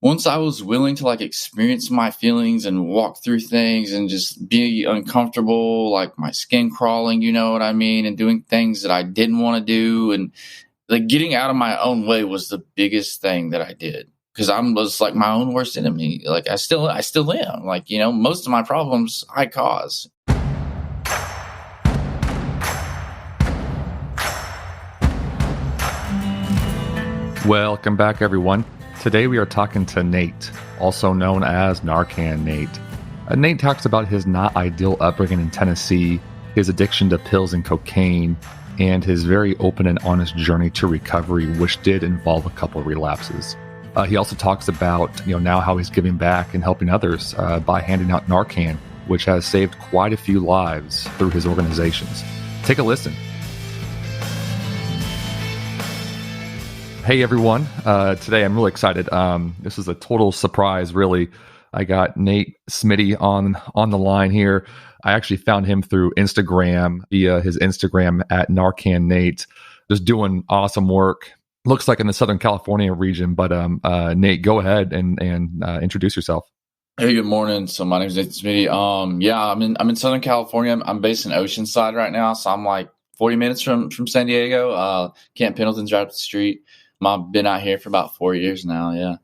once I was willing to like experience my feelings and walk through things and just be uncomfortable, like my skin crawling, you know what I mean, and doing things that I didn't want to do, and like getting out of my own way was the biggest thing that I did because I was like my own worst enemy. Like I still am. Like, most of my problems I cause. Welcome back, everyone. Today we are talking to Nate, also known as Narcan Nate. Nate talks about his not ideal upbringing in Tennessee, his addiction to pills and cocaine, and his very open and honest journey to recovery, which did involve a couple of relapses. He also talks about now how he's giving back and helping others by handing out Narcan, which has saved quite a few lives through his organizations. Take a listen. Hey everyone, today I'm really excited. This is a total surprise, really. I got Nate Smiddy on the line here. I actually found him through Instagram, via his Instagram at Narcan Nate, just doing awesome work. Looks like in the Southern California region, but Nate, go ahead and introduce yourself. Hey, good morning. So my name is Nate Smiddy. Yeah, I'm in Southern California. I'm based in Oceanside right now, so I'm like 40 minutes from San Diego. Camp Pendleton's right up the street. I've been out here for about 4 years now. Yeah.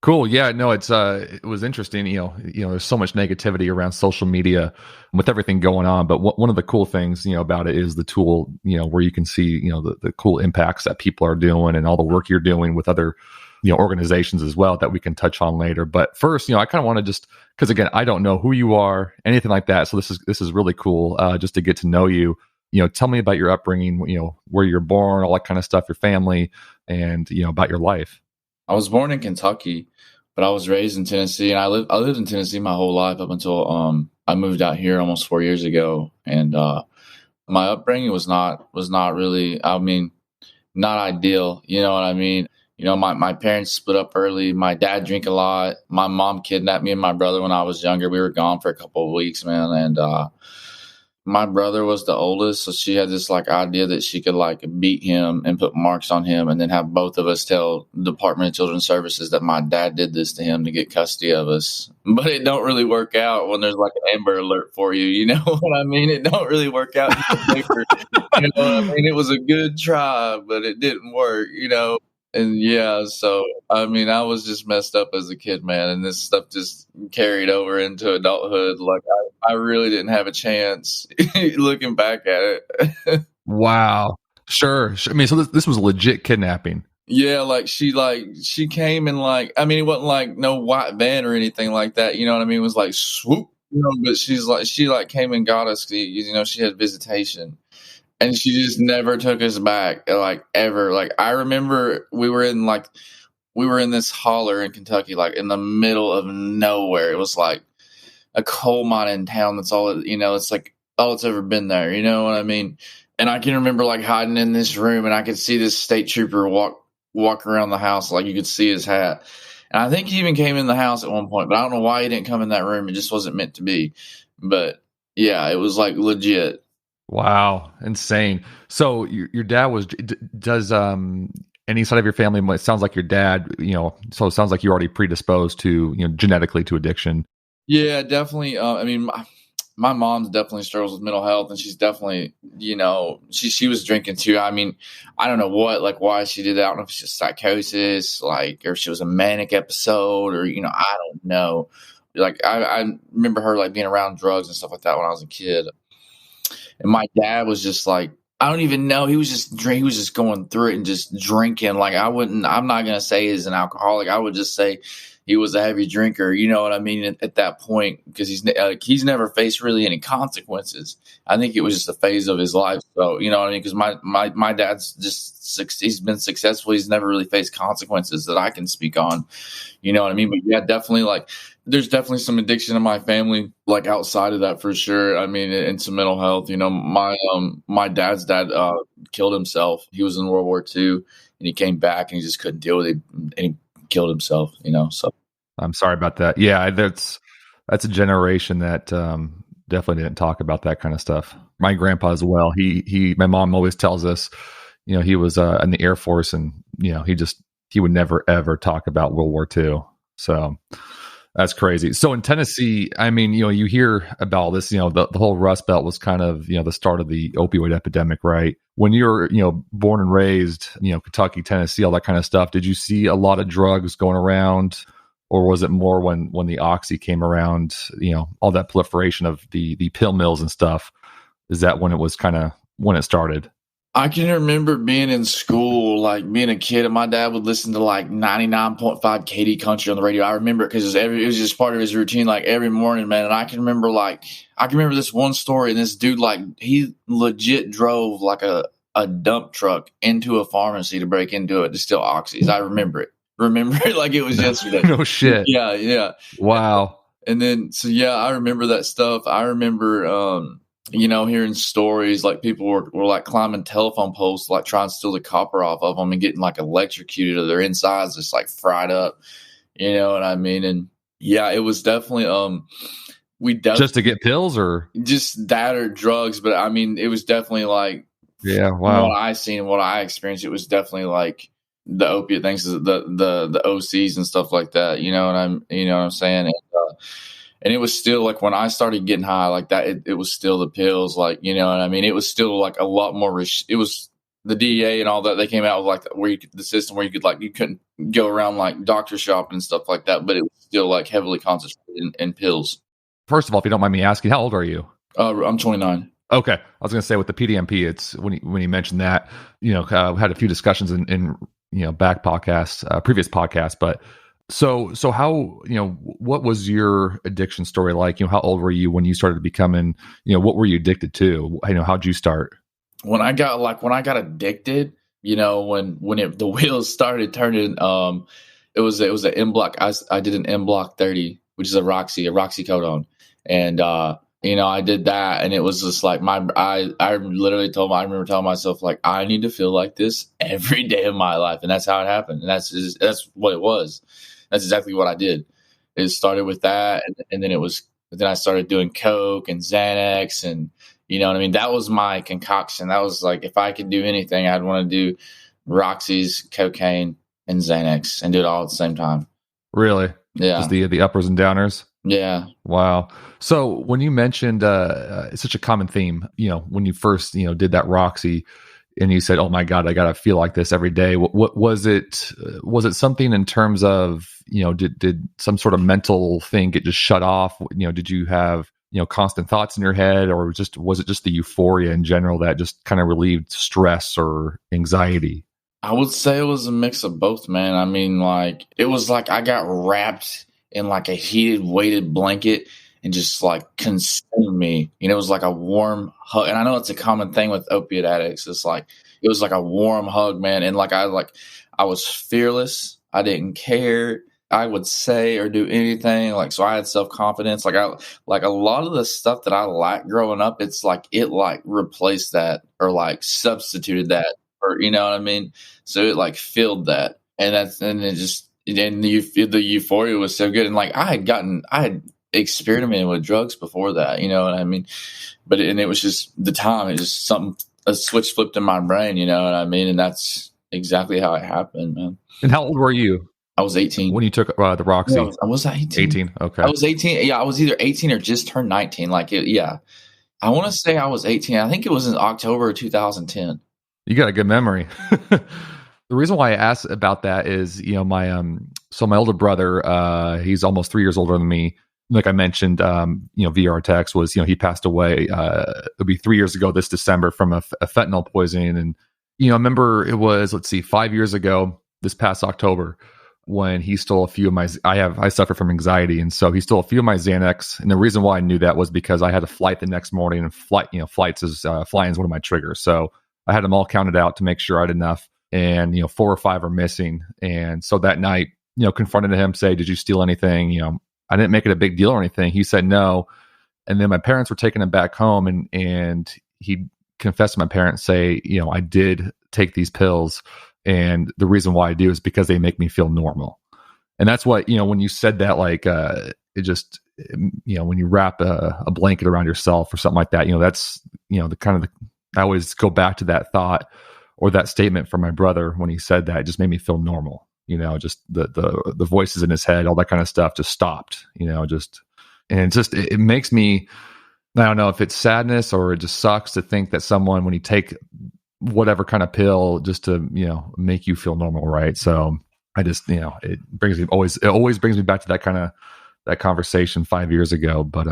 Cool. Yeah, no, it was interesting. There's so much negativity around social media with everything going on. But one of the cool things, about it is the tool, where you can see, the cool impacts that people are doing and all the work you're doing with other, organizations as well that we can touch on later. But first, I kind of want to just, because again, I don't know who you are, anything like that. So this is really cool, just to get to know you. Tell me about your upbringing, where you're born, all that kind of stuff, your family, and, about your life. I was born in Kentucky, but I was raised in Tennessee, and I lived in Tennessee my whole life up until I moved out here almost 4 years ago. And my upbringing was not really, not ideal. You know what I mean? My parents split up early. My dad drank a lot. My mom kidnapped me and my brother when I was younger. We were gone for a couple of weeks, man. And my brother was the oldest, so she had this like idea that she could like beat him and put marks on him and then have both of us tell the Department of Children's Services that my dad did this to him to get custody of us. But it don't really work out when there's like an Amber Alert for you. You know what I mean? It don't really work out. You know what I mean? It was a good try, but it didn't work, And yeah, so I was just messed up as a kid, man, and this stuff just carried over into adulthood. Like I really didn't have a chance looking back at it. Wow. Sure. So this was a legit kidnapping. Yeah, she came and it wasn't like no white van or anything like that. You know what I mean? It was like swoop, but she came and got us. She had visitation. And she just never took us back, like ever. Like I remember we were in this holler in Kentucky, like in the middle of nowhere. It was like a coal mine in town. That's all it's like all it's ever been there. You know what I mean? And I can remember like hiding in this room, and I could see this state trooper walk around the house, like you could see his hat. And I think he even came in the house at one point, but I don't know why he didn't come in that room. It just wasn't meant to be. But yeah, it was like legit. Wow, insane. So your dad does any side of your family? It sounds like your dad, so it sounds like you're already predisposed to, genetically to addiction. Yeah, definitely. My mom definitely struggles with mental health, and she's definitely, she was drinking too. I don't know why she did that. I don't know if it's just psychosis, or if she was a manic episode, or, I don't know. I remember her like being around drugs and stuff like that when I was a kid. And my dad was just like, I don't even know. He was just going through it and just drinking. I'm not going to say he's an alcoholic. I would just say he was a heavy drinker. You know what I mean? At that point, because he's never faced really any consequences. I think it was just a phase of his life. So, you know what I mean? Because my dad's he's been successful. He's never really faced consequences that I can speak on. You know what I mean? But yeah, definitely there's definitely some addiction in my family, outside of that for sure. And some mental health. My dad's dad killed himself. He was in World War II, and he came back and he just couldn't deal with it, and he killed himself. So I'm sorry about that. Yeah, that's a generation that definitely didn't talk about that kind of stuff. My grandpa as well. My mom always tells us, he was in the Air Force, and he would never ever talk about World War II. So that's crazy. So in Tennessee, I mean, you hear about all this, the whole Rust Belt was kind of, the start of the opioid epidemic, right? When you're, born and raised, Kentucky, Tennessee, all that kind of stuff, did you see a lot of drugs going around? Or was it more when the Oxy came around, all that proliferation of the pill mills and stuff? Is that when it was when it started? I can remember being in school, like being a kid, and my dad would listen to like 99.5 KD country on the radio. I remember it because it was just part of his routine, like every morning, man. And I can remember this one story, and this dude, like, he legit drove like a dump truck into a pharmacy to break into it to steal Oxys. I remember it like it was yesterday. No shit. Yeah. Wow. And then, so yeah, I remember that stuff. I remember, hearing stories like people were like climbing telephone poles, like trying to steal the copper off of them and getting like electrocuted, or their insides just like fried up. You know what I mean? And yeah, it was definitely, just to get pills or just that or drugs. But I mean, it was definitely like, yeah, wow. What I seen and what I experienced, it was definitely like the opiate things, the OCs and stuff like that. You know what I'm saying? And it was still like when I started getting high like that, it was still the pills, like, you know what I mean? It was still like a lot more, it was the DEA and all that. They came out with like the system where you couldn't go around like doctor shopping and stuff like that, but it was still like heavily concentrated in pills. First of all, if you don't mind me asking, how old are you? I'm 29. Okay. I was going to say with the PDMP, it's when you mentioned that, we had a few discussions in back podcasts, previous podcasts, but So how, what was your addiction story like? How old were you when you started becoming, what were you addicted to? How'd you start? When I got addicted, when the wheels started turning, it was an M block. I did an M block 30, which is a Roxycodone. And, I did that, and it was just like I remember telling myself, like, I need to feel like this every day of my life. And that's how it happened. And that's what it was. That's exactly what I did. It started with that, and then I started doing Coke and Xanax, and you know what I mean? That was my concoction. That was like, if I could do anything, I'd want to do Roxy's, cocaine, and Xanax, and do it all at the same time. Really? Yeah. Just the uppers and downers? Yeah. Wow. So when you mentioned it's such a common theme, when you first, did that Roxy, and you said, "Oh my God, I gotta feel like this every day." What was it? Was it something in terms of, did some sort of mental thing get just shut off? Did you have constant thoughts in your head, or was it just the euphoria in general that just kind of relieved stress or anxiety? I would say it was a mix of both, man. I mean, like, it was like I got wrapped in like a heated, weighted blanket and just like consumed me. It was like a warm hug. And I know it's a common thing with opiate addicts. It was like a warm hug, man. And like I was fearless. I didn't care. I would say or do anything. Like, so I had self-confidence. Like a lot of the stuff that I lacked growing up, it's like it like replaced that or like substituted that, or you know what I mean? So it like filled that. And the euphoria was so good. And like I had experimented with drugs before that, you know what I mean? It was just the time, it just a switch flipped in my brain, you know what I mean? And that's exactly how it happened, man. And how old were you? I was 18. When you took the Roxy? No, I was 18. 18, okay. I was 18. Yeah, I was either 18 or just turned 19. Yeah. I want to say I was 18. I think it was in October of 2010. You got a good memory. The reason why I asked about that is, my older brother, he's almost 3 years older than me. Like I mentioned, VR text was, he passed away. It'll be 3 years ago this December from a fentanyl poisoning. And, I remember it was, 5 years ago, this past October, when he stole a few of I suffer from anxiety. And so he stole a few of my Xanax. And the reason why I knew that was because I had a flight the next morning, and flying is one of my triggers. So I had them all counted out to make sure I had enough. And, 4 or 5 are missing. And so that night, confronted him, say, "Did you steal anything?" I didn't make it a big deal or anything. He said no. And then my parents were taking him back home, and he confessed to my parents, say, I did take these pills. And the reason why I do is because they make me feel normal. And that's what, when you said that, like, it just, when you wrap a blanket around yourself or something like that, that's, I always go back to that thought or that statement from my brother when he said that. It just made me feel normal. just the voices in his head, all that kind of stuff just stopped, and it makes me, I don't know if it's sadness or it just sucks to think that someone, when you take whatever kind of pill just to, make you feel normal. Right. So I just, it always brings me back to that conversation 5 years ago. But,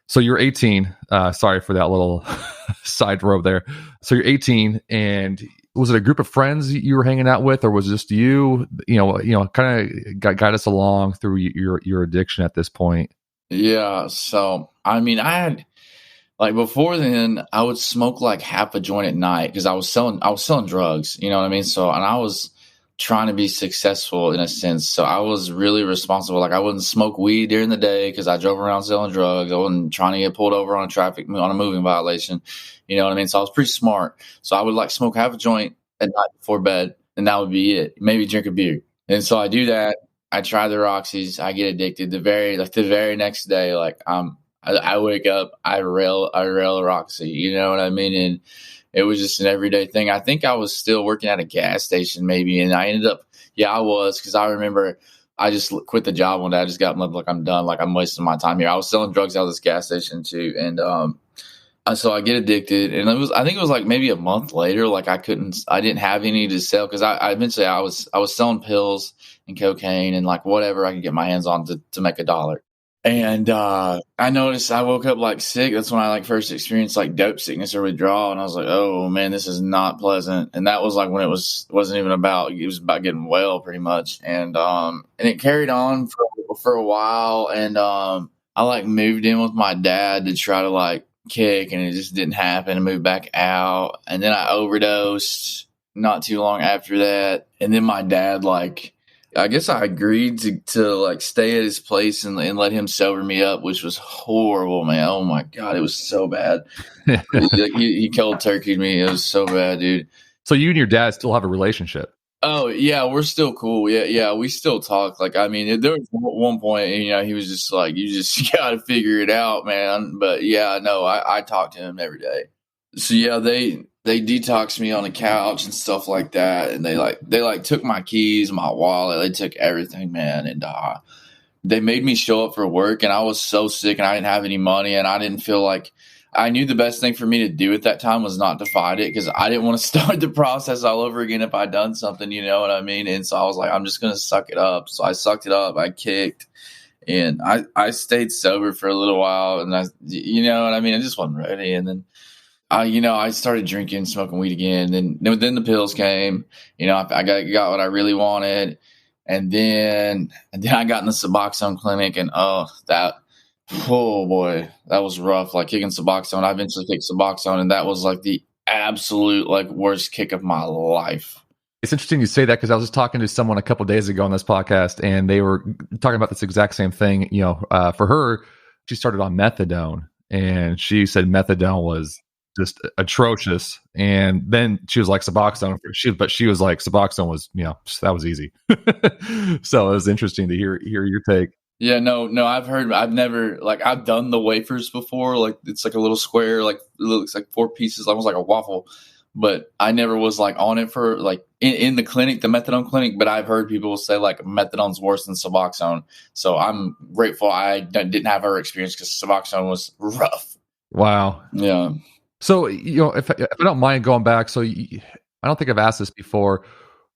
so you're 18, sorry for that little side road there. So you're 18, and was it a group of friends you were hanging out with, or was it just you, kind of got us along through your addiction at this point? Yeah. So, I mean, I had, like, before then, I would smoke like half a joint at night because I was selling drugs, you know what I mean? So, and I was trying to be successful in a sense. So I was really responsible. Like, I wouldn't smoke weed during the day because I drove around selling drugs. I wasn't trying to get pulled over on a moving violation. You know what I mean? So I was pretty smart. So I would like smoke half a joint at night before bed, and that would be it. Maybe drink a beer. And so I do that. I try the Roxys. I get addicted. The very next day, like I wake up, I rail Roxy. You know what I mean? And it was just an everyday thing. I think I was still working at a gas station maybe, and I ended up, I was, because I remember I just quit the job one day. I just got like, I'm done, like I'm wasting my time here. I was selling drugs out of this gas station too, and so I get addicted, and I think it was like maybe a month later, like I didn't have any to sell because I eventually I was selling pills and cocaine and like whatever I could get my hands on to make $1. And I noticed I woke up like sick. That's when I like first experienced like dope sickness or withdrawal, and I was like, oh man, this is not pleasant. And that was like when it wasn't even about, it was about getting well pretty much. And it carried on for a while, and I like moved in with my dad to try to like kick, and it just didn't happen. I moved back out, and then I overdosed not too long after that. And then my dad, like, I guess I agreed to like stay at his place and let him sober me up, which was horrible, man. Oh my God, it was so bad. he cold turkeyed me. It was so bad, dude. So you and your dad still have a relationship? Oh yeah, we're still cool. Yeah, we still talk. Like, I mean, there was one point, he was just like, "You just got to figure it out, man." But yeah, no, I talk to him every day. So yeah, they detoxed me on the couch and stuff like that, and they took my keys, my wallet, they took everything, man, and they made me show up for work, and I was so sick, and I didn't have any money, and I didn't feel like. I knew the best thing for me to do at that time was not to fight it, because I didn't want to start the process all over again if I'd done something, you know what I mean? And so I was like, I'm just going to suck it up. So I sucked it up. I kicked, and I stayed sober for a little while, and you know what I mean? I just wasn't ready. And then I started drinking, smoking weed again. Then the pills came. I got what I really wanted, and then I got in the Suboxone clinic, and oh boy, that was rough. Like kicking Suboxone, I eventually kicked Suboxone, and that was like the absolute like worst kick of my life. It's interesting you say that, because I was just talking to someone a couple of days ago on this podcast, and they were talking about this exact same thing. For her, she started on methadone, and she said methadone was just atrocious. And then she was like Suboxone, but she was like Suboxone was, that was easy. So it was interesting to hear your take. Yeah, no, I've never, like, I've done the wafers before. Like, it's like a little square, like, it looks like 4 pieces, almost like a waffle. But I never was like on it for like in the clinic, the methadone clinic. But I've heard people say like methadone's worse than Suboxone. So I'm grateful I didn't have her experience, because Suboxone was rough. Wow. Yeah. So, if I don't mind going back, so I don't think I've asked this before,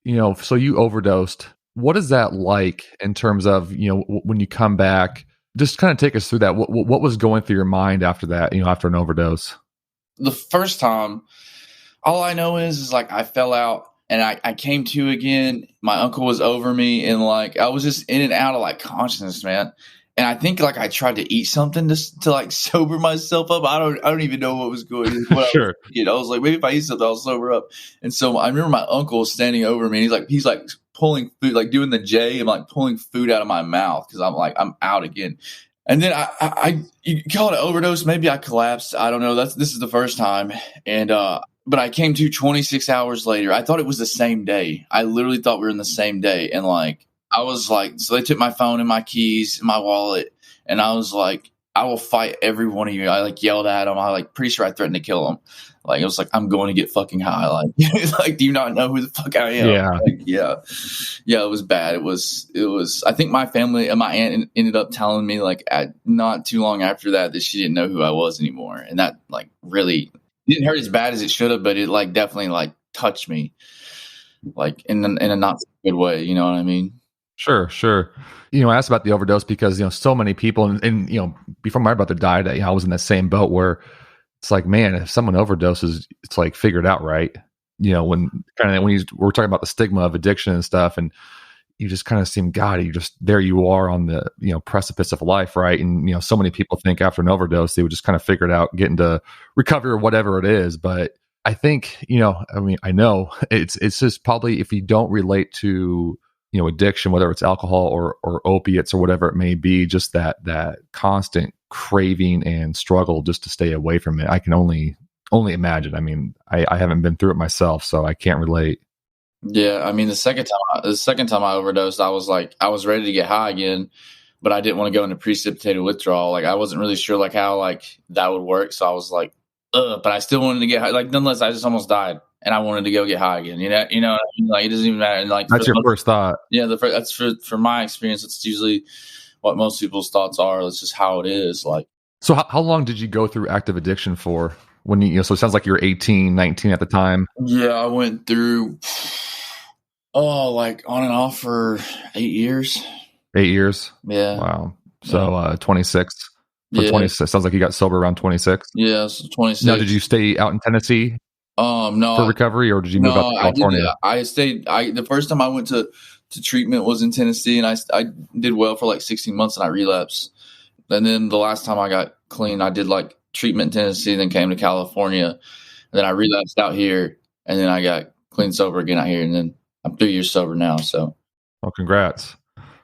so you overdosed. What is that like in terms of, when you come back? Just kind of take us through that. What was going through your mind after that, after an overdose? The first time, all I know is like I fell out, and I came to again. My uncle was over me, and like I was just in and out of like consciousness, man. And I think like I tried to eat something to like sober myself up. I don't even know what was going on. Sure. I was like, maybe if I eat something, I'll sober up. And so I remember my uncle standing over me, and he's like pulling food, like doing the J, and like pulling food out of my mouth, because I'm out again. And then you call it an overdose. Maybe I collapsed. I don't know. This is the first time. And but I came to 26 hours later. I thought it was the same day. I literally thought we were in the same day. And like, I was like, so they took my phone and my keys and my wallet, and I was like, I will fight every one of you. I like yelled at them. I like pretty sure I threatened to kill them. Like it was like, I'm going to get fucking high. Like, like, do you not know who the fuck I am? Yeah. Like, yeah, it was bad. It was. I think my family and my aunt ended up telling me like not too long after that she didn't know who I was anymore, and that like really didn't hurt as bad as it should have, but it like definitely like touched me, like in a not so good way. You know what I mean? Sure. I asked about the overdose because, so many people and before my brother died, I was in that same boat where it's like, man, if someone overdoses, it's like figured out, right? When we're talking about the stigma of addiction and stuff, and you just kind of seem, God, there you are on the, precipice of life, right? And, so many people think after an overdose, they would just kind of figure it out, get into recovery or whatever it is. But I think, I know it's just probably if you don't relate to, addiction, whether it's alcohol or opiates or whatever it may be, just that constant craving and struggle just to stay away from it. I can only imagine. I mean, I haven't been through it myself, so I can't relate. Yeah, I mean, the second time I overdosed, I was ready to get high again, but I didn't want to go into precipitated withdrawal. Like I wasn't really sure like how like that would work, so I was like, ugh, but I still wanted to get high. Like nonetheless, I just almost died, and I wanted to go get high again. You know, what I mean? Like it doesn't even matter. And like That's your first thought. Yeah, that's for my experience. That's usually what most people's thoughts are. It's just how it is. Like, so how long did you go through active addiction for? When so it sounds like you were 18, 19 at the time. Yeah, I went through, like on and off for 8 years. 8 years. Yeah. Wow. So 26. For 26, sounds like you got sober around 26. Yeah, so 26. Now, did you stay out in Tennessee? No, for recovery, or did you move out to California? I stayed. The first time I went to treatment was in Tennessee, and I did well for like 16 months, and I relapsed. And then the last time I got clean, I did like treatment in Tennessee, then came to California, and then I relapsed out here, and then I got clean sober again out here, and then I'm 3 years sober now. So, well, congrats.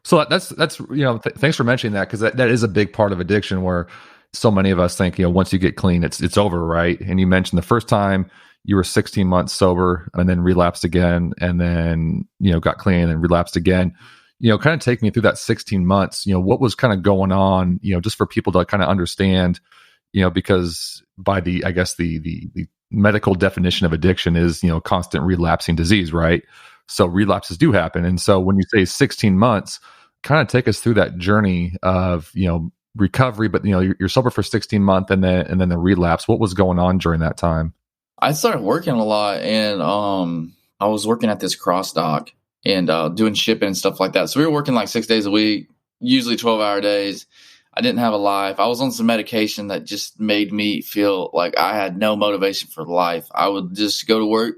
So that's thanks for mentioning that, because that is a big part of addiction, where so many of us think once you get clean, it's over, right? And you mentioned the first time you were 16 months sober and then relapsed again, and then got clean and relapsed again. Kind of take me through that 16 months. What was kind of going on? Just for people to kind of understand. Because by the medical definition of addiction is constant relapsing disease, right? So relapses do happen. And so when you say 16 months, kind of take us through that journey of, recovery, but you're sober for 16 months and then the relapse. What was going on during that time? I started working a lot, and I was working at this cross dock and doing shipping and stuff like that. So we were working like 6 days a week, usually 12-hour days. I didn't have a life. I was on some medication that just made me feel like I had no motivation for life. I would just go to work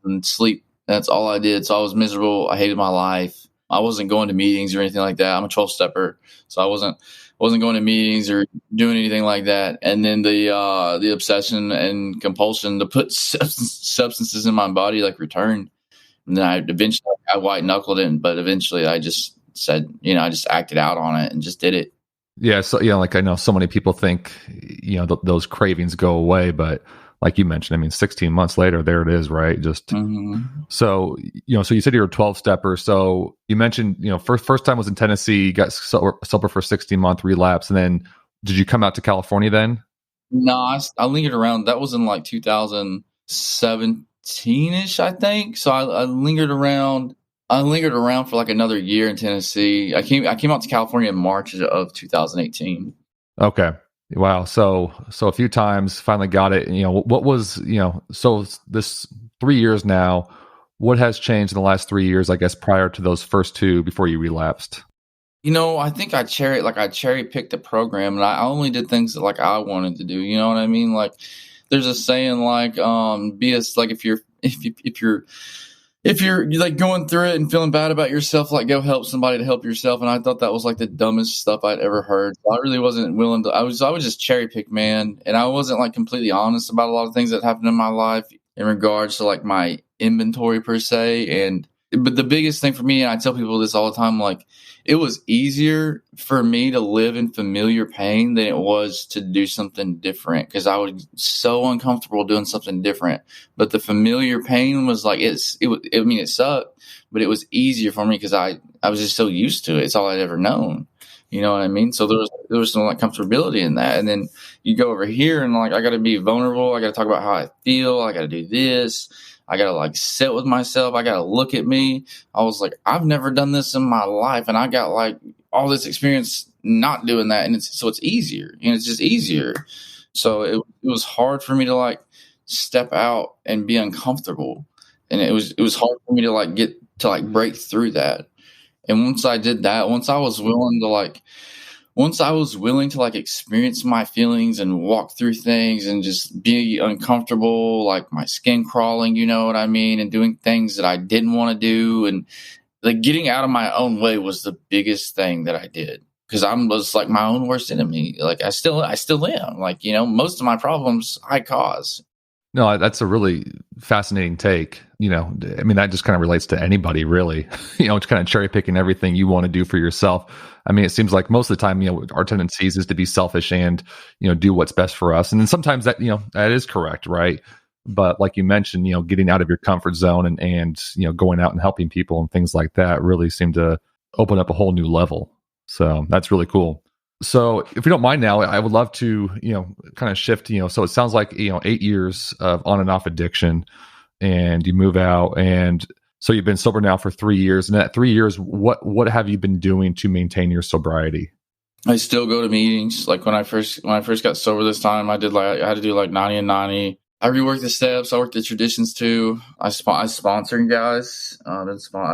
and sleep. That's all I did. So I was miserable. I hated my life. I wasn't going to meetings or anything like that. I'm a 12-stepper, so I wasn't going to meetings or doing anything like that. And then the obsession and compulsion to put substances in my body like returned. And then I eventually white knuckled it, but eventually I just said, I just acted out on it and just did it. Yeah. So like I know so many people think those cravings go away, but like you mentioned, 16 months later, there it is, right? Just so so you said you're a 12-stepper. So you mentioned first time was in Tennessee, you got sober for 16-month relapse, and then did you come out to California then? No, I lingered around. That was in like 2017-ish, I think. So I lingered around. I lingered around for like another year in Tennessee. I came out to California in March of 2018. Okay. Wow. So a few times, finally got it. What was, so this 3 years now, what has changed in the last 3 years, I guess, prior to those first two before you relapsed? I think I cherry picked the program, and I only did things that like I wanted to do. You know what I mean? Like there's a saying like, if you're like going through it and feeling bad about yourself, like go help somebody to help yourself. And I thought that was like the dumbest stuff I'd ever heard. So I really wasn't willing to, I would just cherry pick, man. And I wasn't like completely honest about a lot of things that happened in my life in regards to like my inventory per se. But the biggest thing for me, and I tell people this all the time, like it was easier for me to live in familiar pain than it was to do something different, because I was so uncomfortable doing something different. But the familiar pain was like it sucked, but it was easier for me because I was just so used to it. It's all I'd ever known. You know what I mean? So there was some like comfortability in that. And then you go over here and like I got to be vulnerable. I got to talk about how I feel. I got to do this. I got to like sit with myself. I got to look at me. I was like, I've never done this in my life, and I got like all this experience not doing that, and it's easier. And it's just easier. So it was hard for me to like step out and be uncomfortable, and it was hard for me to like get to like break through that. And once I did that, once I was willing to like experience my feelings and walk through things and just be uncomfortable, like my skin crawling, you know what I mean, and doing things that I didn't want to do, and like getting out of my own way was the biggest thing that I did, because I was like my own worst enemy. Like I still am. Like, you know, most of my problems I cause. No, that's a really fascinating take. You know, I mean, that just kind of relates to anybody, really. You know, it's kind of cherry picking everything you want to do for yourself. I mean, it seems like most of the time, you know, our tendencies is to be selfish and, you know, do what's best for us. And then sometimes that, you know, that is correct, right? But like you mentioned, you know, getting out of your comfort zone and you know, going out and helping people and things like that really seem to open up a whole new level. So that's really cool. So if you don't mind now, I would love to, you know, kind of shift, you know, so it sounds like, you know, 8 years of on and off addiction, and you move out, and so you've been sober now for 3 years. And at 3 years, what have you been doing to maintain your sobriety? I still go to meetings. Like when I first got sober this time, I had to do like 90 and 90. I reworked the steps. I worked the traditions too. I sponsor guys. I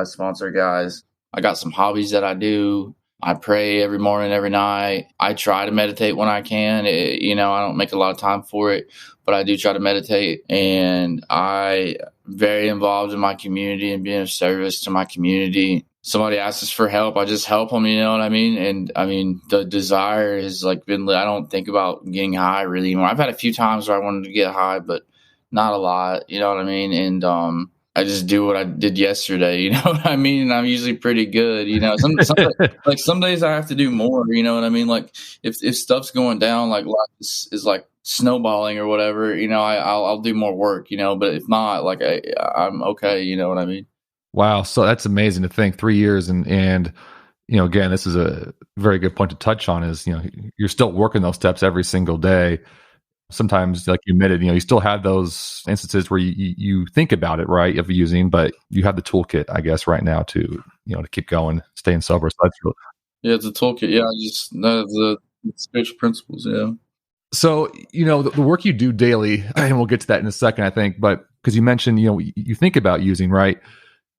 sponsor guys. I got some hobbies that I do. I pray every morning, every night. I try to meditate when I can. You know, I don't make a lot of time for it, but I do try to meditate. And I very involved in my community and being of service to my community. Somebody asks us for help, I just help them, you know what I mean? And I mean, the desire has like been, I don't think about getting high really anymore. I've had a few times where I wanted to get high, but not a lot, you know what I mean? And, I just do what I did yesterday, you know what I mean? And I'm usually pretty good, you know. Some days I have to do more, you know what I mean? Like if stuff's going down, like life is like snowballing or whatever, you know, I'll do more work, you know. But if not, like I'm okay, you know what I mean? Wow, so that's amazing to think. 3 years, and you know, again, this is a very good point to touch on. Is, you know, you're still working those steps every single day. Sometimes, like you admitted, you know, you still have those instances where you think about it, right, of using, but you have the toolkit, I guess, right now to, you know, to keep going, staying sober. So that's really, yeah, it's a toolkit. Yeah, I just know the spiritual principles. Yeah. So, you know, the work you do daily, and we'll get to that in a second, I think, but because you mentioned, you know, you think about using, right?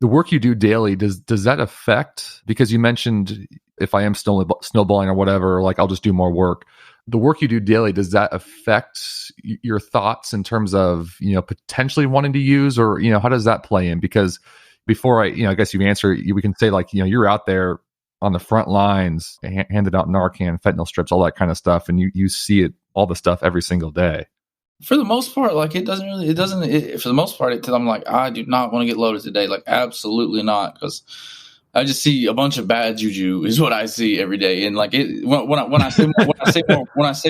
The work you do daily, does that affect, because you mentioned if I am snowballing or whatever, like I'll just do more work. The work you do daily, does that affect your thoughts in terms of, you know, potentially wanting to use, or, you know, how does that play in? Because before I guess you answer, we can say like, you know, you're out there on the front lines, handed out Narcan, fentanyl strips, all that kind of stuff. And you see it, all the stuff every single day. For the most part, like for the most part, I'm like, I do not want to get loaded today. Like, absolutely not. Because I just see a bunch of bad juju is what I see every day. And like when I say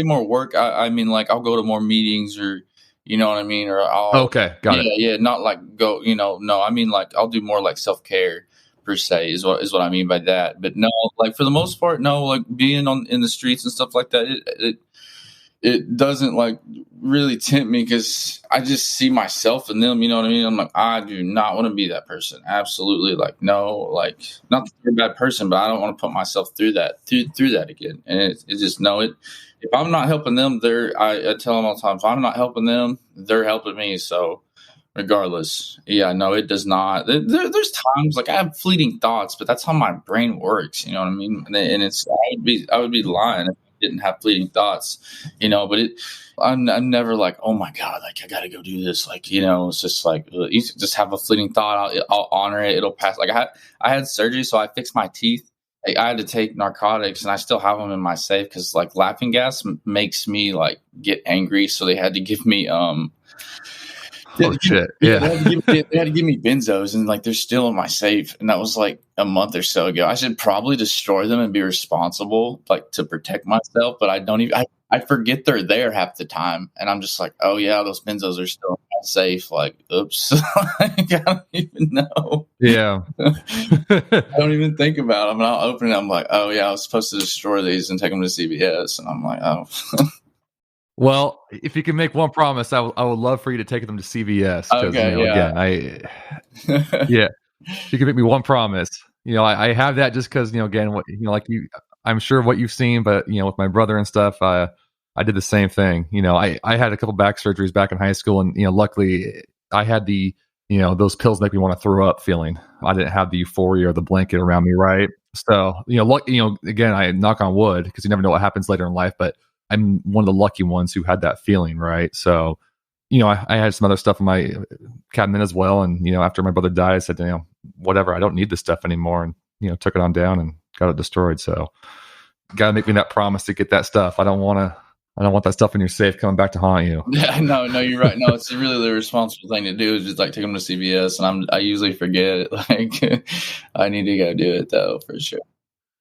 more work, I mean, like I'll go to more meetings, or, you know what I mean? Or I'll, okay, got it. Yeah. Not like go, you know, no, I mean, like I'll do more like self-care per se is what I mean by that. But no, like for the most part, no, like being in the streets and stuff like that, it doesn't like really tempt me, because I just see myself in them, you know what I mean? I'm like, I do not want to be that person. Absolutely. Like, no, like not that you're a bad person, but I don't want to put myself through that again. And it's just, no, if I'm not helping them, I tell them all the time, if I'm not helping them, they're helping me. So regardless, yeah, no, it does not. There's times like I have fleeting thoughts, but that's how my brain works. You know what I mean? And it's, I would be lying if I didn't have fleeting thoughts, you know, but I'm never like, oh my God, like I got to go do this. Like, you know, it's just like, you just have a fleeting thought. I'll honor it. It'll pass. Like I had surgery, so I fixed my teeth. I had to take narcotics, and I still have them in my safe, because like laughing gas makes me like get angry. So they had to give me, Oh shit! Yeah, they had to give me benzos, and like they're still in my safe, and that was like a month or so ago. I should probably destroy them and be responsible, like to protect myself. But I don't even. I forget they're there half the time, and I'm just like, oh yeah, those benzos are still in safe. Like, oops, like, I don't even know. Yeah. I don't even think about them. And I'll open it. I'm like, oh yeah, I was supposed to destroy these and take them to CVS. And I'm like, oh. Well, if you can make one promise, I would love for you to take them to CVS because, Okay, yeah. again, yeah, if you can make me one promise, I have that just because, again, I'm sure what you've seen, but, with my brother and stuff, I did the same thing. I had a couple back surgeries back in high school, and, luckily I had the, those pills make me want to throw up feeling. I didn't have the euphoria or the blanket around me, right? So, again, I knock on wood because you never know what happens later in life, but I'm one of the lucky ones who had that feeling, right? So, I had some other stuff in my cabinet as well. And, after my brother died, I said, whatever, I don't need this stuff anymore. And, took it on down and got it destroyed. So, got to make me that promise to get that stuff. I don't want that stuff in your safe coming back to haunt you. Yeah, no, you're right. No, it's really the responsible thing to do is just like take them to CVS. And I usually forget it. Like, I need to go do it though, for sure.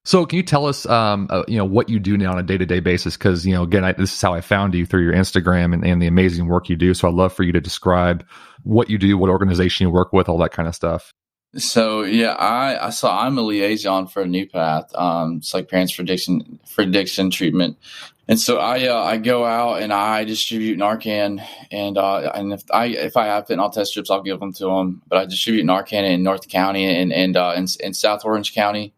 So can you tell us, what you do now on a day-to-day basis? Because, again, this is how I found you through your Instagram and the amazing work you do. So I'd love for you to describe what you do, what organization you work with, all that kind of stuff. So yeah, I'm a liaison for a new path. It's like Parents for Addiction treatment. And so I go out and I distribute Narcan, and if I have fentanyl test strips, I'll give them to them. But I distribute Narcan in North County and in South Orange County.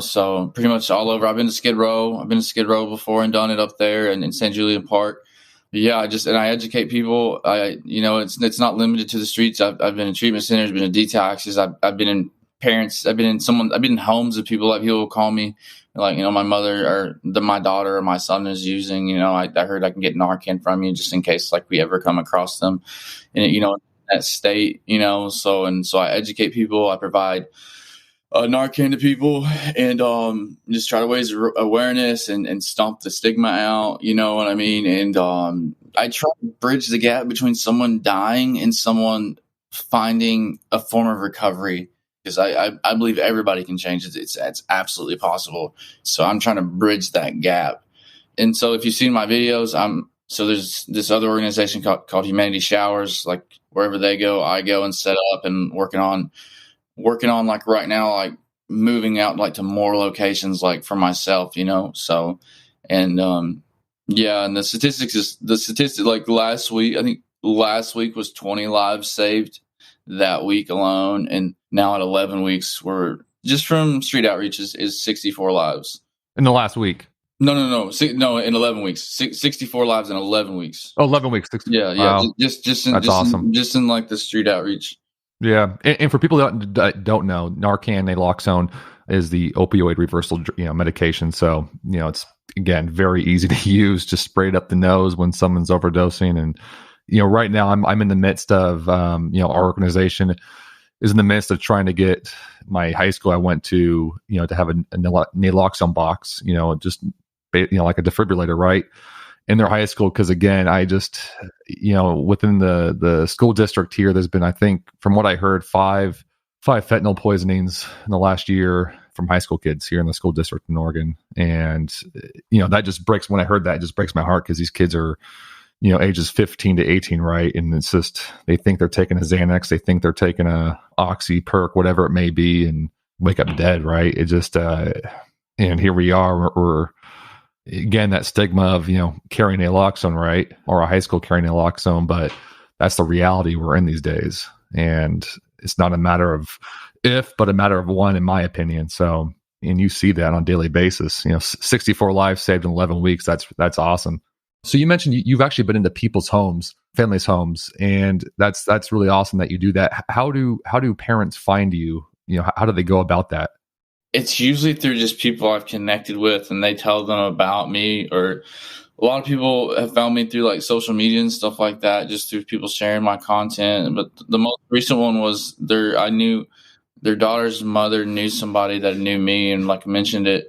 So pretty much all over. I've been to Skid Row. I've been to Skid Row before and done it up there and in St. Julian Park. But yeah, I educate people. It's not limited to the streets. I've been in treatment centers, been in detoxes. I've been in I've been in homes of people. Like people will call me, like, my mother or my daughter or my son is using. I heard I can get Narcan from you just in case like we ever come across them, and in that state. So I educate people. I provide Narcan to people and just try to raise awareness and stomp the stigma out, you know what I mean? And I try to bridge the gap between someone dying and someone finding a form of recovery, because I believe everybody can change. It's absolutely possible. So I'm trying to bridge that gap. And so if you've seen my videos, so there's this other organization called Humanities Showers. Like wherever they go, I go and set up and working on like right now, like moving out like to more locations, like for myself, so, and, yeah. And the statistic, like last week, I think last week was 20 lives saved that week alone. And now at 11 weeks, we're just from street outreach is 64 lives in the last week. No, in 11 weeks, 64 lives in 11 weeks. Oh, 11 weeks. 60. Yeah. Wow. That's awesome. Just in like the street outreach. Yeah, and for people that don't know, Narcan Naloxone is the opioid reversal, medication. So, it's again very easy to use. Just spray it up the nose when someone's overdosing. And right now I'm in the midst of our organization is in the midst of trying to get my high school I went to to have a Naloxone box, just like a defibrillator, right, in their high school. Because again, I just, within the school district here, there's been, I think, from what I heard, five fentanyl poisonings in the last year from high school kids here in the school district in Oregon. And, that just breaks, when I heard that, it just breaks my heart, because these kids are, ages 15 to 18, right? And it's just, they think they're taking a Xanax, they think they're taking a Oxy, Perk, whatever it may be, and wake up dead, right? It just, and here we are, we're again, that stigma of, carrying naloxone, right? Or a high school carrying naloxone, but that's the reality we're in these days. And it's not a matter of if, but a matter of when, in my opinion. So, and you see that on a daily basis, 64 lives saved in 11 weeks. That's awesome. So you mentioned you've actually been into people's homes, families' homes, and that's really awesome that you do that. How do parents find you? How do they go about that? It's usually through just people I've connected with and they tell them about me, or a lot of people have found me through like social media and stuff like that, just through people sharing my content. But the most recent one was I knew their daughter's mother knew somebody that knew me and like mentioned it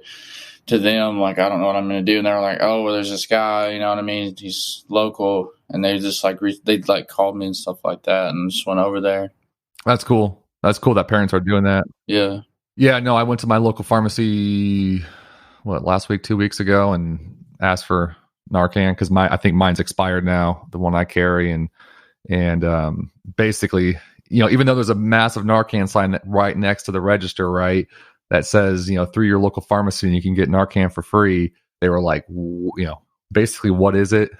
to them. Like, I don't know what I'm going to do. And they're like, oh, well, there's this guy, you know what I mean? He's local. And they just like, they like called me and stuff like that and just went over there. That's cool. That's cool that parents are doing that. Yeah. Yeah, no, I went to my local pharmacy, last week, 2 weeks ago, and asked for Narcan because I think mine's expired now, the one I carry, and And basically, even though there's a massive Narcan sign right next to the register, right, that says, through your local pharmacy and you can get Narcan for free, they were like, basically, what is it?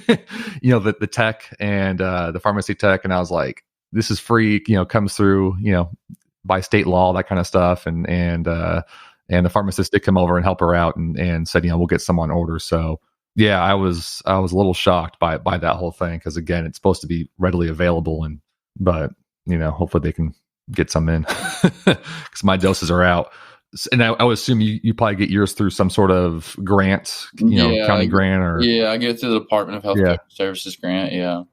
The tech and the pharmacy tech. And I was like, this is free, comes through, by state law, that kind of stuff. And the pharmacist did come over and help her out and said, we'll get some on order. So yeah, I was a little shocked by that whole thing. Cause again, it's supposed to be readily available but hopefully they can get some in because my doses are out. And I would assume you probably get yours through some sort of grant, county grant or. Yeah, I get it through the Department of Health Services grant. Yeah.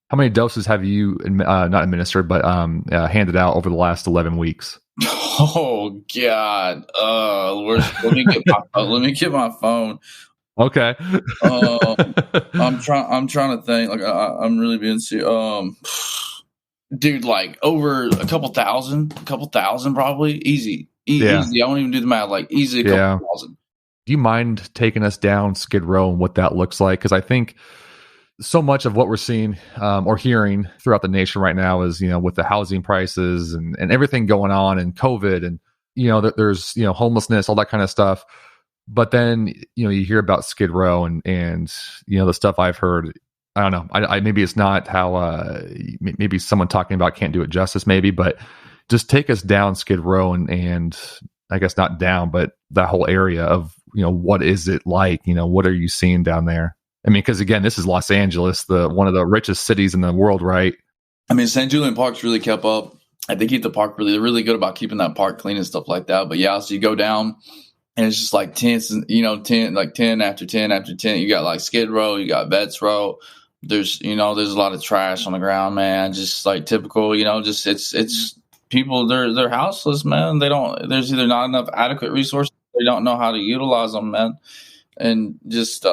How many doses have you not administered, but handed out over the last 11 weeks? Oh God! Let me get my phone. Okay. I'm trying to think. Like I'm really being serious. Dude, like over a couple thousand probably. Easy. Yeah. Easy. I won't even do the math. Like easy, a couple thousand. Do you mind taking us down Skid Row and what that looks like? Because I think so much of what we're seeing or hearing throughout the nation right now is, with the housing prices and everything going on and COVID and, there's, homelessness, all that kind of stuff. But then, you hear about Skid Row and the stuff I've heard. I don't know. I maybe it's not how maybe someone talking about can't do it justice, maybe, but just take us down Skid Row and I guess not down, but that whole area of, what is it like? What are you seeing down there? I mean, because again, this is Los Angeles, one of the richest cities in the world, right? I mean, St. Julian Park's really kept up. They keep the park really good about keeping that park clean and stuff like that. But yeah, so you go down and it's just like 10 after 10 after 10. You got like Skid Row, you got Vets Row. There's a lot of trash on the ground, man. Just like typical, just it's people, they're houseless, man. There's either not enough adequate resources. They don't know how to utilize them, man. And just,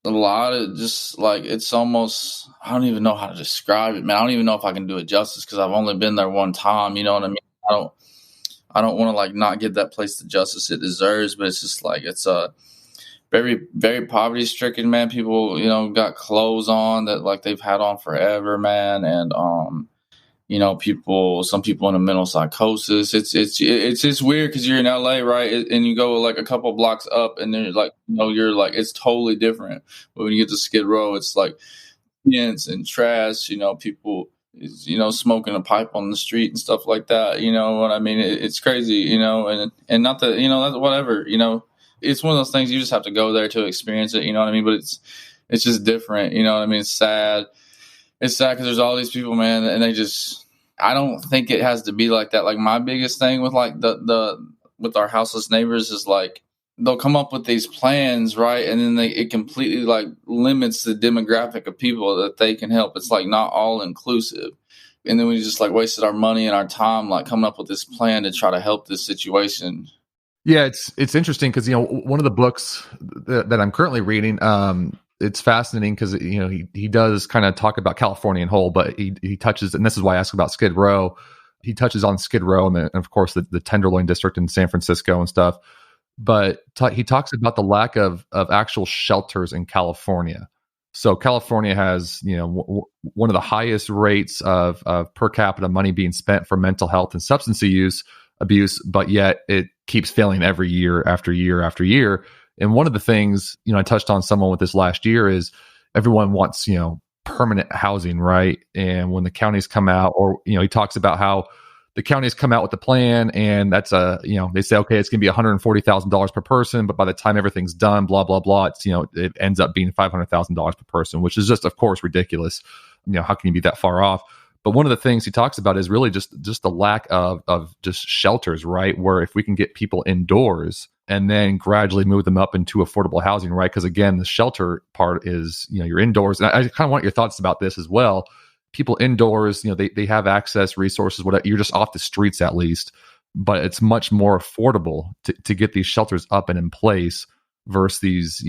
a lot of just like it's almost I don't even know how to describe it, man. I don't even know if I can do it justice because I've only been there one time. You know what I mean? I don't want to like not give that place the justice it deserves, but it's just like it's a very very poverty stricken, man. People got clothes on that like they've had on forever, man, and some people in a mental psychosis. It's just weird because you're in LA, right? And you go like a couple blocks up and then like, you're like, it's totally different. But when you get to Skid Row, it's like tents and trash, people, smoking a pipe on the street and stuff like that. You know what I mean? It's crazy, and not that, that's whatever, it's one of those things you just have to go there to experience it. You know what I mean? But it's just different. You know what I mean? It's sad. It's sad because there's all these people, man, and I don't think it has to be like that. Like my biggest thing with like with our houseless neighbors is like they'll come up with these plans, right? And then it completely like limits the demographic of people that they can help. It's like not all inclusive. And then we just like wasted our money and our time like coming up with this plan to try to help this situation. Yeah, it's interesting because one of the books that I'm currently reading, it's fascinating because he does kind of talk about California in whole, but he touches, and this is why I asked about Skid Row. He touches on Skid Row and of course the Tenderloin district in San Francisco and stuff. But he talks about the lack of actual shelters in California. So California has one of the highest rates of per capita money being spent for mental health and substance abuse, but yet it keeps failing every year after year after year. And one of the things, I touched on someone with this last year is everyone wants, permanent housing, right? And when the counties come out, or, he talks about how the counties come out with the plan and that's they say, okay, it's going to be $140,000 per person. But by the time everything's done, blah, blah, blah, it's, it ends up being $500,000 per person, which is just, of course, ridiculous. How can you be that far off? But one of the things he talks about is really just the lack of just shelters, right? Where if we can get people indoors and then gradually move them up into affordable housing, right? Because again, the shelter part is, you're indoors. And I kind of want your thoughts about this as well. People indoors, they have access, resources, whatever. You're just off the streets at least, but it's much more affordable to get these shelters up and in place versus these,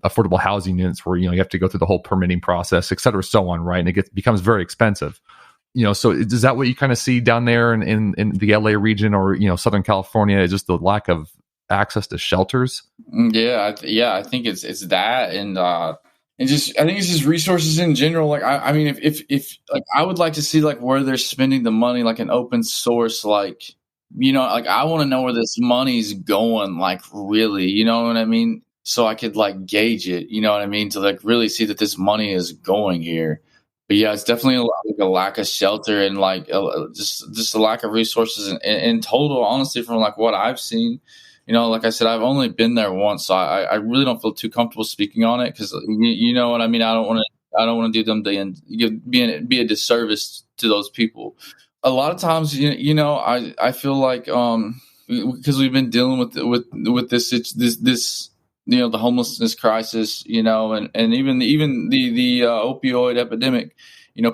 affordable housing units where, you have to go through the whole permitting process, et cetera, so on, right? And it becomes very expensive. So is that what you kind of see down there in the LA region or, Southern California, is just the lack of access to shelters? Yeah. I think it's that. And, And just, I think it's just resources in general. Like, I mean, if like, I would like to see like where they're spending the money, like an open source, like, like I want to know where this money's going, like really, you know what I mean? So I could like gauge it, you know what I mean? To like really see that this money is going here. But yeah, it's definitely like a lack of shelter and like just a lack of resources in total, honestly, from like what I've seen. Like I said, I've only been there once, so I really don't feel too comfortable speaking on it because you know what I mean. I don't want to do them be a disservice to those people. A lot of times, I feel like because we've been dealing with this the homelessness crisis, and even the opioid epidemic.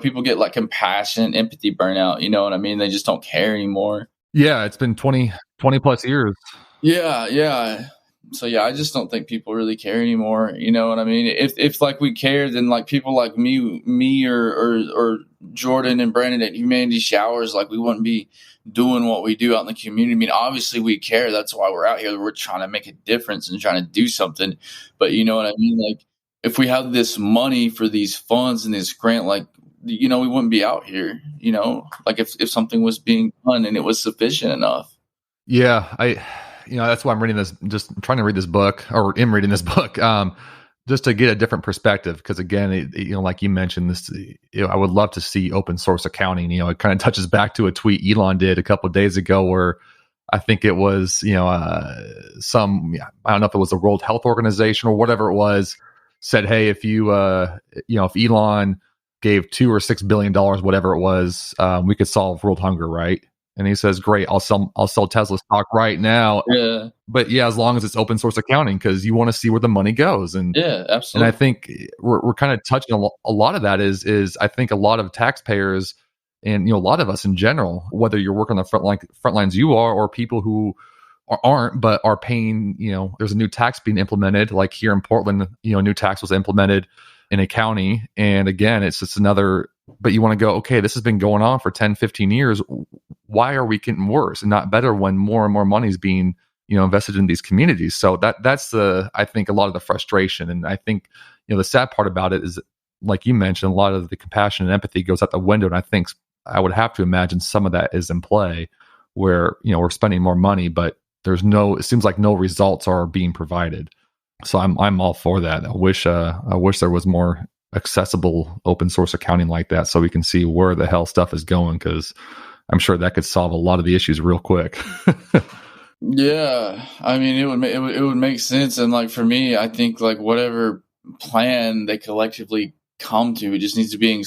People get like compassion, empathy, burnout. You know what I mean? They just don't care anymore. Yeah, it's been 20 plus years. Yeah, yeah. So yeah, I just don't think people really care anymore. You know what I mean? If like we cared, then like people like me or Jordan and Brandon at Humanity Showers, like we wouldn't be doing what we do out in the community. I mean, obviously we care. That's why we're out here. We're trying to make a difference and trying to do something. But you know what I mean? Like if we had this money for these funds and this grant, like we wouldn't be out here. Like if something was being done and it was sufficient enough. Yeah, that's why I'm reading this, just trying to read this book, or am reading this book, just to get a different perspective. Because again, like you mentioned, this, I would love to see open source accounting. It kind of touches back to a tweet Elon did a couple of days ago, where I think it was, I don't know if it was the World Health Organization or whatever it was, said, hey, if if Elon gave $2 or $6 billion, whatever it was, we could solve world hunger, right? And he says, great, I'll sell Tesla stock right now. Yeah. But yeah, as long as it's open source accounting, because you want to see where the money goes. And yeah, absolutely. And I think we're kind of touching a lot of that is I think a lot of taxpayers and a lot of us in general, whether you're working on the front lines you are, or people who aren't but are paying, there's a new tax being implemented, like here in Portland, a new tax was implemented in a county. And again, it's just another, but you want to go, okay, this has been going on for 10, 15 years. Why are we getting worse and not better when more and more money is being, invested in these communities? So that's I think a lot of the frustration. And I think, the sad part about it is, like you mentioned, a lot of the compassion and empathy goes out the window. And I think I would have to imagine some of that is in play where, we're spending more money, but it seems like no results are being provided. So I'm all for that. I wish there was more accessible open source accounting like that, so we can see where the hell stuff is going, because I'm sure that could solve a lot of the issues real quick. Yeah, I mean, it would make sense. And like for me, I think like whatever plan they collectively come to, it just needs to be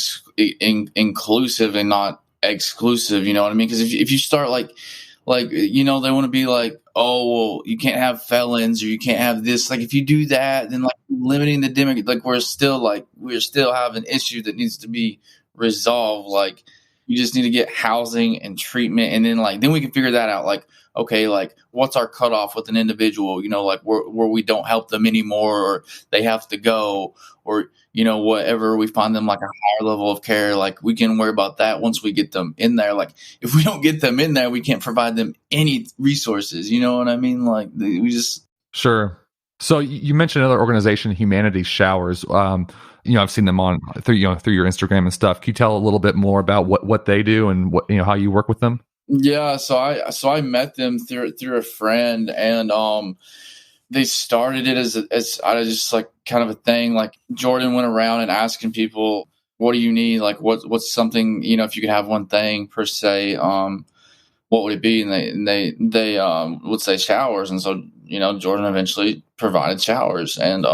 inclusive and not exclusive. You know what I mean? Because if you start like they want to be like, oh, well, you can't have felons or you can't have this. Like if you do that, then like limiting the demo, like we're still have an issue that needs to be resolved. Like you just need to get housing and treatment, and then we can figure that out. Like, okay, like what's our cutoff with an individual, like where we don't help them anymore, or they have to go, or, whatever, we find them like a higher level of care. Like we can worry about that once we get them in there. Like if we don't get them in there, we can't provide them any resources. You know what I mean? Like we just. Sure. So you mentioned another organization, Humanities Showers. I've seen them on through your Instagram and stuff. Can you tell a little bit more about what they do and what, how you work with them? Yeah, so I met them through a friend, and they started it as I just like kind of a thing. Like Jordan went around and asking people, "What do you need? Like what's something, if you could have one thing per se, what would it be?" And they would say showers, and so Jordan eventually provided showers, and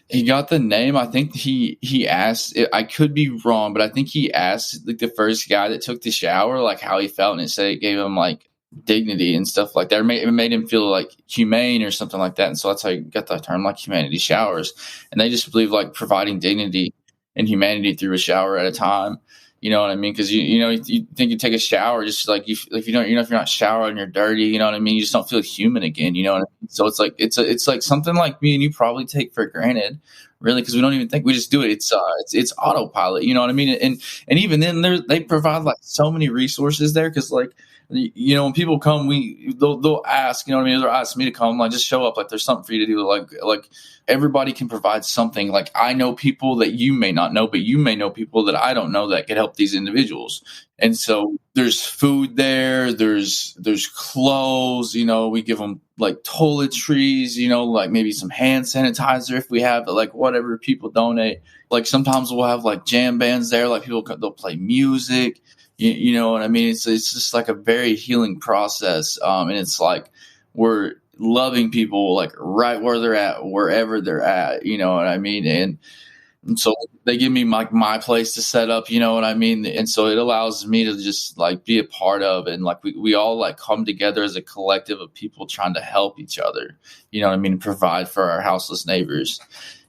he got the name. I think he asked. I could be wrong, but I think he asked like the first guy that took the shower like how he felt, and it said it gave him like dignity and stuff like that. It made him feel like humane or something like that. And so that's how he got that term, like humanity showers. And they just believe like providing dignity and humanity through a shower at a time. You know what I mean? Because you think you take a shower, just like if you're not showering, you're dirty. You know what I mean? You just don't feel human again. You know what I mean? So it's like something like me and you probably take for granted, really, because we don't even think, we just do it. It's autopilot. You know what I mean? And even then, they provide like so many resources there, because like when people come, they'll ask, you know what I mean? They'll ask me to come, like, just show up. Like, there's something for you to do. Like everybody can provide something. Like, I know people that you may not know, but you may know people that I don't know that could help these individuals. And so there's food there. There's clothes, we give them like toiletries, like maybe some hand sanitizer if we have it, like whatever people donate. Like sometimes we'll have like jam bands there, like they'll play music. You know what I mean? It's just like a very healing process. And it's like we're loving people like right where they're at, wherever they're at, you know what I mean? And so they give me my place to set up, you know what I mean? And so it allows me to just like be a part of it. And like we all like come together as a collective of people trying to help each other, you know what I mean? Provide for our houseless neighbors.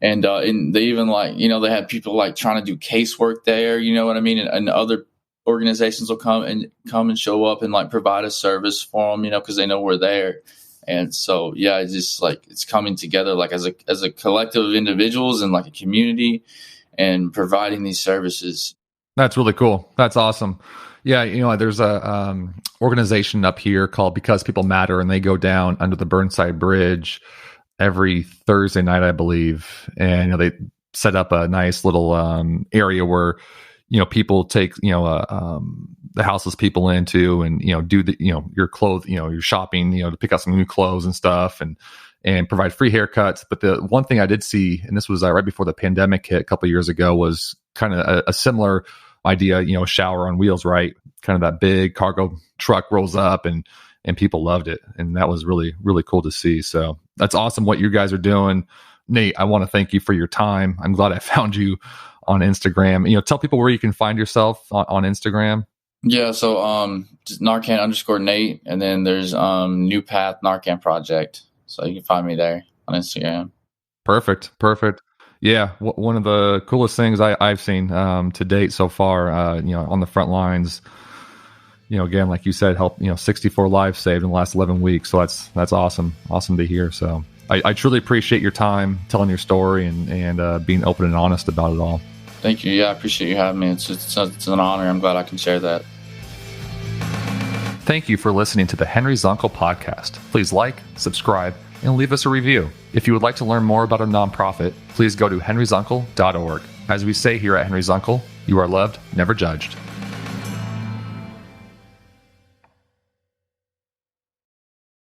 And they even like, they have people like trying to do casework there, you know what I mean? And other organizations will come and show up and like provide a service for them, because they know we're there. And so, yeah, it's just like it's coming together like as a collective of individuals and like a community and providing these services. That's really cool. That's awesome. Yeah, there's a organization up here called Because People Matter, and they go down under the Burnside Bridge every Thursday night, I believe. And they set up a nice little area where people take the houseless people into and do the your clothes, your shopping, to pick out some new clothes and stuff, and provide free haircuts. But the one thing I did see, and this was right before the pandemic hit a couple of years ago, was kind of a similar idea. A shower on wheels, right? Kind of that big cargo truck rolls up, and people loved it, and that was really, really cool to see. So that's awesome what you guys are doing. Nate, I want to thank you for your time. I'm glad I found you on Instagram. Tell people where you can find yourself on Instagram. Yeah, so just Narcan_Nate, and then there's New Path Narcan Project. So you can find me there on Instagram. Perfect. Yeah, one of the coolest things I've seen to date so far, on the front lines. Again, like you said, help 64 lives saved in the last 11 weeks. So that's awesome to hear. So I truly appreciate your time telling your story and being open and honest about it all. Thank you. Yeah, I appreciate you having me. It's an honor. I'm glad I can share that. Thank you for listening to the Henry Zunkel podcast. Please like, subscribe, and leave us a review. If you would like to learn more about our nonprofit, please go to henryzunkel.org. As we say here at Henry Zunkel, you are loved, never judged.